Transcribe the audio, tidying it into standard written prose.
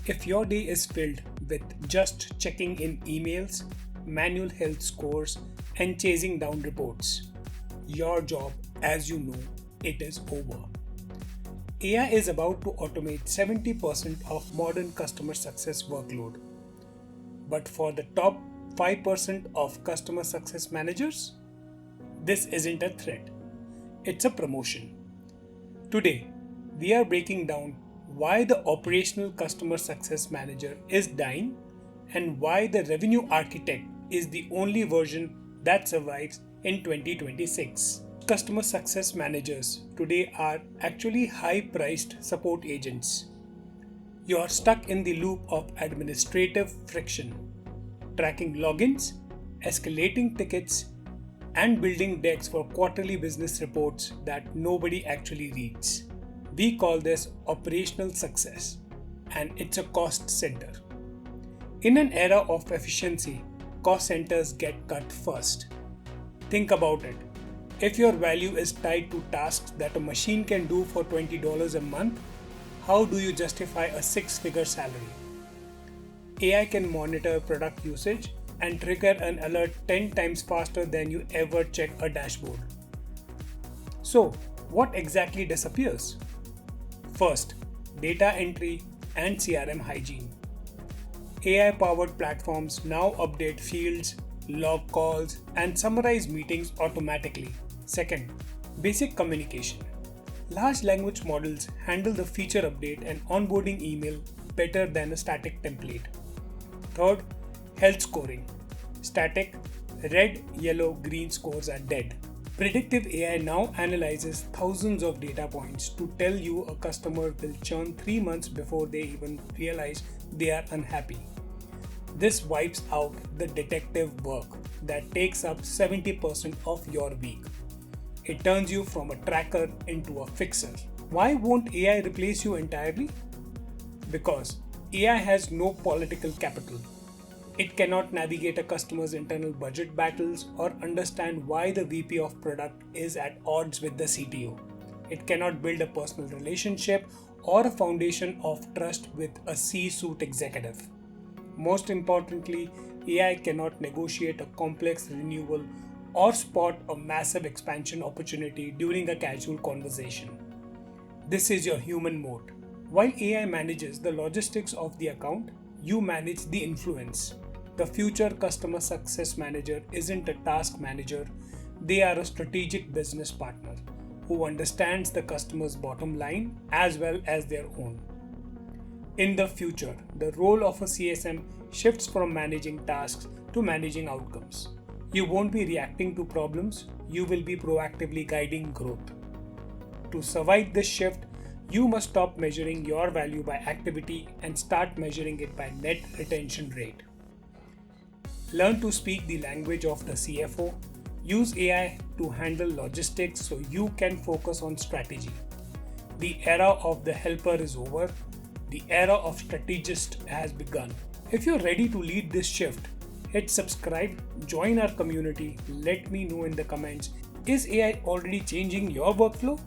If your day is filled with just checking in emails, manual health scores, and chasing down reports, your job, as you know, it is over. AI is about to automate 70% of modern customer success workload. But for the top 5% of customer success managers, this isn't a threat, it's a promotion. Today, we are breaking down why the operational customer success manager is dying and why the revenue architect is the only version that survives in 2026. Customer success managers today are actually high-priced support agents. You are stuck in the loop of administrative friction, tracking logins, escalating tickets, and building decks for quarterly business reports that nobody actually reads. We call this operational success, and it's a cost center. In an era of efficiency, cost centers get cut first. Think about it. If your value is tied to tasks that a machine can do for $20 a month, how do you justify a six-figure salary? AI can monitor product usage and trigger an alert 10 times faster than you ever check a dashboard. So, what exactly disappears? First, data entry and CRM hygiene. AI-powered platforms now update fields, log calls, and summarize meetings automatically. Second, basic communication. Large language models handle the feature update and onboarding email better than a static template. Third, health scoring. Static, red, yellow, green scores are dead. Predictive AI now analyzes thousands of data points to tell you a customer will churn 3 months before they even realize they are unhappy. This wipes out the detective work that takes up 70% of your week. It turns you from a tracker into a fixer. Why won't AI replace you entirely? Because AI has no political capital. It cannot navigate a customer's internal budget battles or understand why the VP of product is at odds with the CTO. It cannot build a personal relationship or a foundation of trust with a C-suite executive. Most importantly, AI cannot negotiate a complex renewal or spot a massive expansion opportunity during a casual conversation. This is your human mode. While AI manages the logistics of the account, you manage the influence. The future customer success manager isn't a task manager, they are a strategic business partner who understands the customer's bottom line as well as their own. In the future, the role of a CSM shifts from managing tasks to managing outcomes. You won't be reacting to problems, you will be proactively guiding growth. To survive this shift, you must stop measuring your value by activity and start measuring it by net retention rate. Learn to speak the language of the CFO. Use AI to handle logistics so you can focus on strategy. The era of the helper is over. The era of strategist has begun. If you're ready to lead this shift, hit subscribe, join our community, let me know in the comments, is AI already changing your workflow?